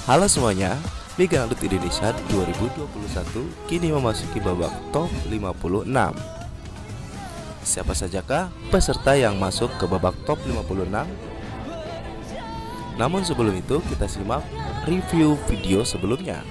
Halo semuanya, Liga Dangdut Indonesia 2021 kini memasuki babak top 56. Siapa sajakah peserta yang masuk ke babak top 56? Namun sebelum itu kita simak review video sebelumnya.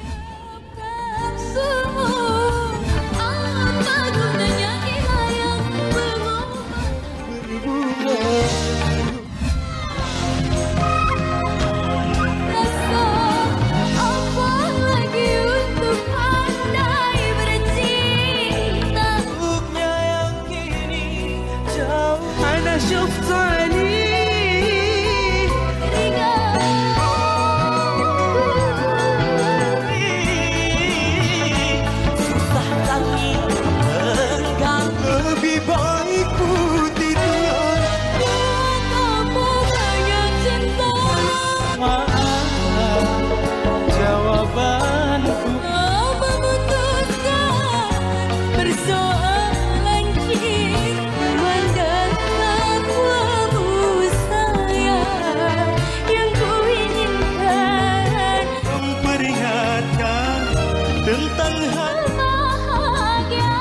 Tentang hal bahagia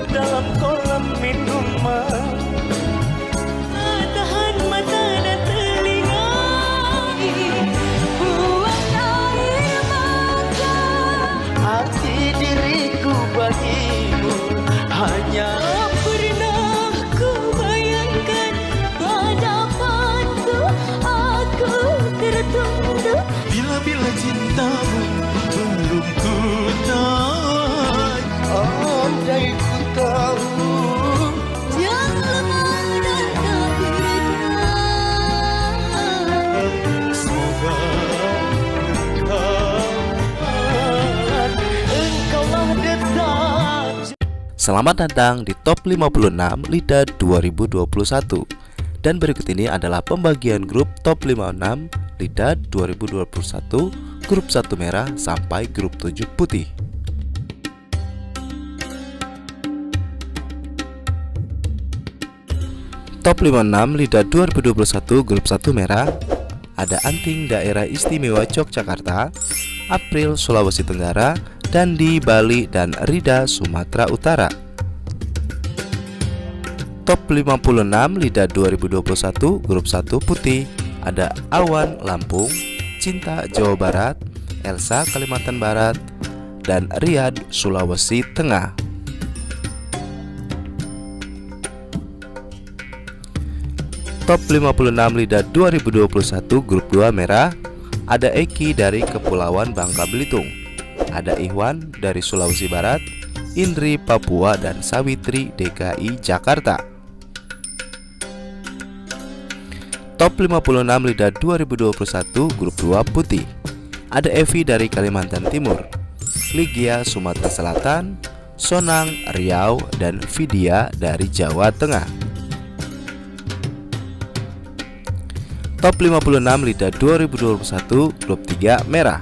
dalam kolam minuman, tahan mata dan telinga, buang air mata. Hati diriku bagimu hanya pernah ku bayangkan, hadapanku aku tertunduk. Bila-bila cintamu belum ku tahu, andai ku tahu yang lemah dan keberadaan. Semoga engkaulah detak. Selamat datang di top 56 LIDA 2021. Dan berikut ini adalah pembagian grup top 56 LIDA 2021, grup 1 merah sampai grup 7 putih. Top 56 LIDA 2021 grup 1 merah ada Anting Daerah Istimewa Yogyakarta, April Sulawesi Tenggara, Dandi Bali, dan Rida Sumatera Utara. Top 56 LIDA 2021 grup 1 putih ada Awan Lampung, Cinta Jawa Barat, Elsa Kalimantan Barat, dan Riyad Sulawesi Tengah. Top 56 LIDA 2021 grup 2 merah ada Eki dari Kepulauan Bangka Belitung, ada Ikhwan dari Sulawesi Barat, Indri Papua, dan Sawitri DKI Jakarta. Top 56 LIDA 2021 grup 2 putih ada Evi dari Kalimantan Timur, Ligia Sumatera Selatan, Sonang Riau, dan Vidya dari Jawa Tengah. Top 56 LIDA 2021 grup 3 merah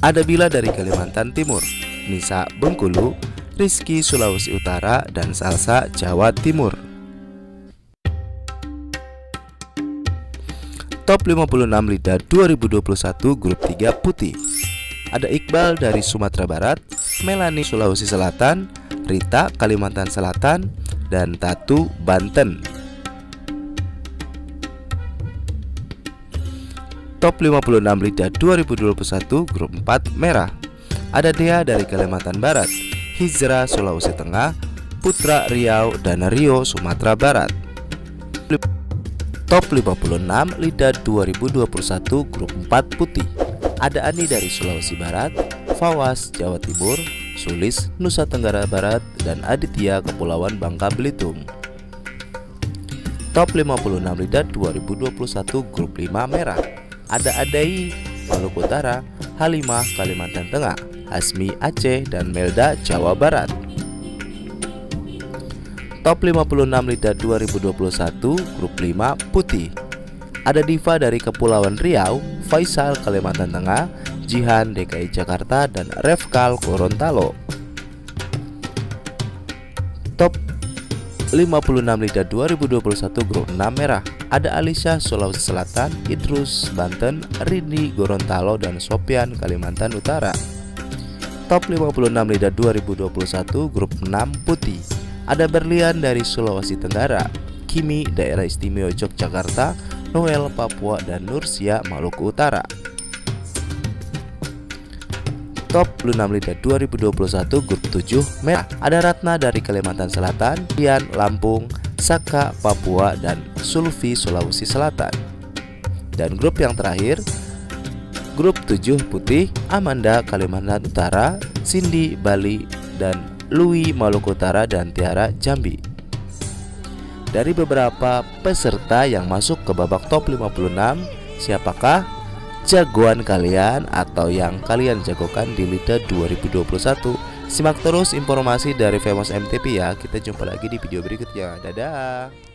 ada Bila dari Kalimantan Timur, Nisa Bengkulu, Rizky Sulawesi Utara, dan Salsa Jawa Timur. Top 56 LIDA 2021 grup 3 putih ada Iqbal dari Sumatera Barat, Melani Sulawesi Selatan, Rita Kalimantan Selatan, dan Tatu Banten. Top 56 LIDA 2021 grup 4 merah ada Dea dari Kalimantan Barat, Hizra Sulawesi Tengah, Putra Riau, dan Rio Sumatera Barat. Top 56 LIDA 2021 grup 4 putih ada Ani dari Sulawesi Barat, Fawas Jawa Timur, Sulis Nusa Tenggara Barat, dan Aditya Kepulauan Bangka Belitung. Top 56 LIDA 2021 grup 5 merah ada Adai Maluku Utara, Halimah Kalimantan Tengah, Hasmi Aceh, dan Melda Jawa Barat. Top 56 LIDA 2021 grup 5 putih ada Diva dari Kepulauan Riau, Faisal Kalimantan Tengah, Jihan DKI Jakarta, dan Refkal Gorontalo. Top 56 LIDA 2021 grup 6 merah ada Alisha Sulawesi Selatan, Idrus Banten, Rindi Gorontalo, dan Sopian Kalimantan Utara. Top 56 Lidah 2021 Grup 6 Putih, ada Berlian dari Sulawesi Tenggara, Kimi Daerah Istimewa Yogyakarta, Noel Papua, dan Nursia Maluku Utara. Top 56 Lidah 2021 Grup 7 Merah, ada Ratna dari Kalimantan Selatan, Rian Lampung, Saka Papua, dan Sulfi Sulawesi Selatan. Dan grup yang terakhir, Grup 7 Putih, Amanda Kalimantan Utara, Cindy Bali, dan Lui Maluku Utara, dan Tiara Jambi. Dari beberapa peserta yang masuk ke babak top 56, siapakah jagoan kalian atau yang kalian jagokan di Lidah 2021? Simak terus informasi dari Famous MTP ya. Kita jumpa lagi di video berikutnya. Dadah.